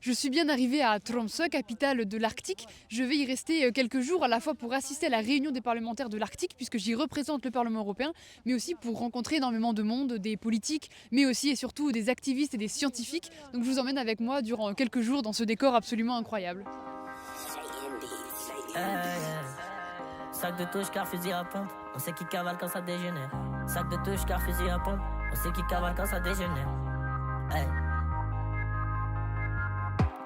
Je suis bien arrivée à Tromsø, capitale de l'Arctique. Je vais y rester quelques jours à la fois pour assister à la réunion des parlementaires de l'Arctique, puisque j'y représente le Parlement européen, mais aussi pour rencontrer énormément de monde, des politiques, mais aussi et surtout des activistes et des scientifiques. Donc je vous emmène avec moi durant quelques jours dans ce décor absolument incroyable. Sac de touche car fusil à pompe, on sait qui cavale quand ça dégénère. Sac de touche car fusil à pompe, on sait qui cavale quand ça dégénère. Hey.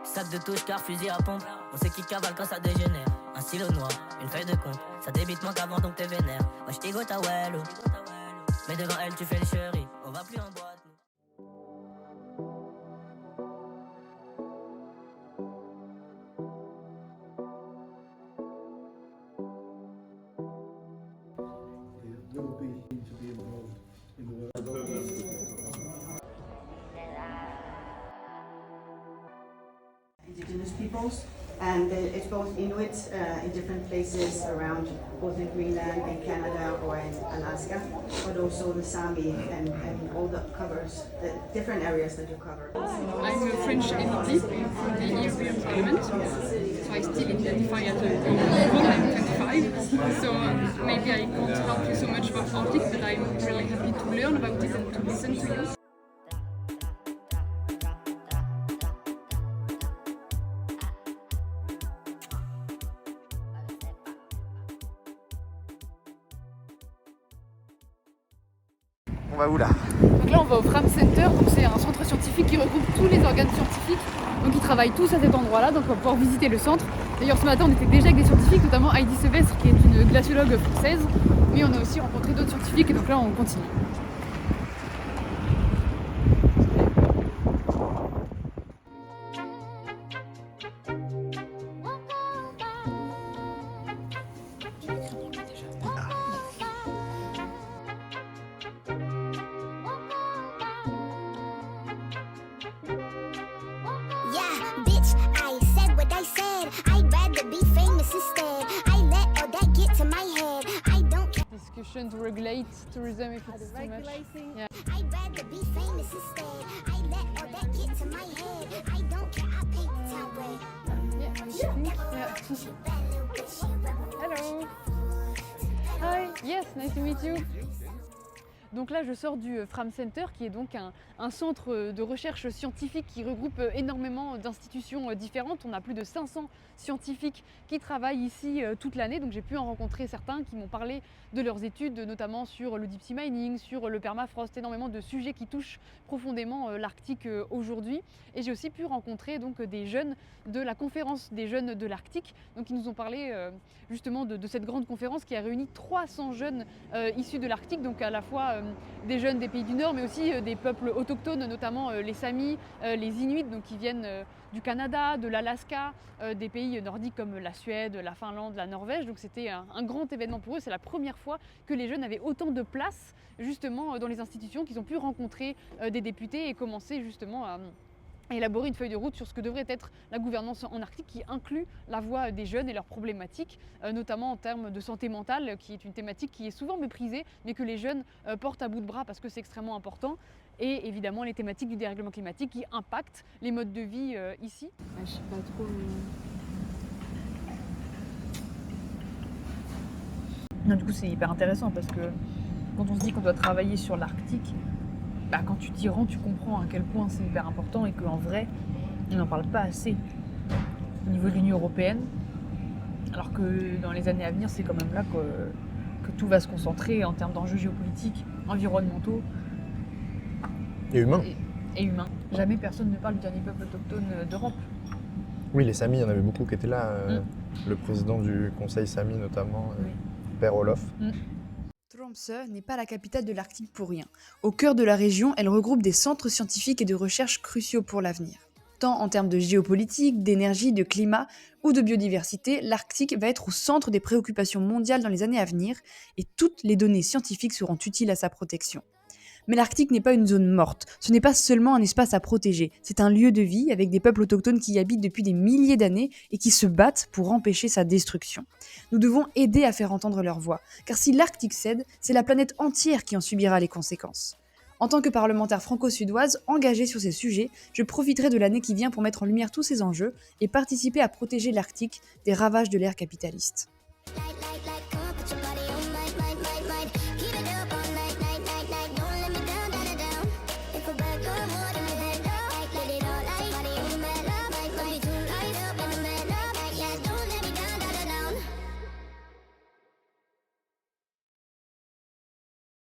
Sac de touche car fusil à pompe, on sait qui cavale quand ça dégénère. Un stylo noir, une feuille de compte, ça débite moins qu'avant donc t'es vénère. Moi j't'igo ta wello, mais devant elle tu fais les chéris, on va plus en boîte. Indigenous peoples, and it's both Inuit in different places around, both in Greenland, in Canada, or in Alaska, but also the Sami and all that covers the different areas that you cover. I'm a French MEP from the European Parliament, so I still identify as a woman. I'm 25, so maybe I can't help you so much about Arctic, but I'm really happy to learn about it and to listen to you. On va où là? Donc là on va au Fram Center, donc c'est un centre scientifique qui regroupe tous les organes scientifiques. Donc ils travaillent tous à cet endroit-là, donc on va pouvoir visiter le centre. D'ailleurs ce matin on était déjà avec des scientifiques, notamment Heidi Sevestre qui est une glaciologue française, mais on a aussi rencontré d'autres scientifiques et donc là on continue. Yeah, bitch, I said what I said. I'd rather be famous instead. I let all that get to my head. I don't care. Discussion to regulate tourism if it's too much. Yeah. I'd rather be famous instead. I let all that get to my head. I don't care. I pay the town rent. Yeah. Hello. Hi. Yes, nice to meet you. Donc là, je sors du Fram Center, qui est donc un centre de recherche scientifique qui regroupe énormément d'institutions différentes. On a plus de 500 scientifiques qui travaillent ici toute l'année. Donc j'ai pu en rencontrer certains qui m'ont parlé de leurs études, notamment sur le deep sea mining, sur le permafrost, énormément de sujets qui touchent profondément l'Arctique aujourd'hui. Et j'ai aussi pu rencontrer donc des jeunes de la conférence des jeunes de l'Arctique. Donc ils nous ont parlé justement de cette grande conférence qui a réuni 300 jeunes issus de l'Arctique, donc à la fois des jeunes des pays du Nord, mais aussi des peuples autochtones, notamment les Samis, les Inuits, donc qui viennent du Canada, de l'Alaska, des pays nordiques comme la Suède, la Finlande, la Norvège. Donc c'était un grand événement pour eux. C'est la première fois que les jeunes avaient autant de place justement dans les institutions, qu'ils ont pu rencontrer des députés et commencer justement à élaborer une feuille de route sur ce que devrait être la gouvernance en Arctique, qui inclut la voix des jeunes et leurs problématiques, notamment en termes de santé mentale, qui est une thématique qui est souvent méprisée, mais que les jeunes portent à bout de bras parce que c'est extrêmement important. Et évidemment les thématiques du dérèglement climatique qui impactent les modes de vie ici. Je sais pas trop. Non, du coup, c'est hyper intéressant parce que quand on se dit qu'on doit travailler sur l'Arctique, bah, quand tu t'y rends, tu comprends à quel point c'est hyper important et qu'en vrai, on n'en parle pas assez au niveau de l'Union européenne. Alors que dans les années à venir, c'est quand même là que tout va se concentrer en termes d'enjeux géopolitiques, environnementaux Et humain. et humains. Jamais personne ne parle du dernier peuple autochtone d'Europe. Oui, les Samis, il y en avait beaucoup qui étaient là. Le président du conseil Sami notamment, Oui. Père Olof. Tromsø n'est pas la capitale de l'Arctique pour rien. Au cœur de la région, elle regroupe des centres scientifiques et de recherche cruciaux pour l'avenir. Tant en termes de géopolitique, d'énergie, de climat ou de biodiversité, l'Arctique va être au centre des préoccupations mondiales dans les années à venir et toutes les données scientifiques seront utiles à sa protection. Mais l'Arctique n'est pas une zone morte, ce n'est pas seulement un espace à protéger, c'est un lieu de vie avec des peuples autochtones qui y habitent depuis des milliers d'années et qui se battent pour empêcher sa destruction. Nous devons aider à faire entendre leur voix, car si l'Arctique cède, c'est la planète entière qui en subira les conséquences. En tant que parlementaire franco-suédoise engagée sur ces sujets, je profiterai de l'année qui vient pour mettre en lumière tous ces enjeux et participer à protéger l'Arctique des ravages de l'ère capitaliste. Like, come on, put your body on mine, mine, mine, mine.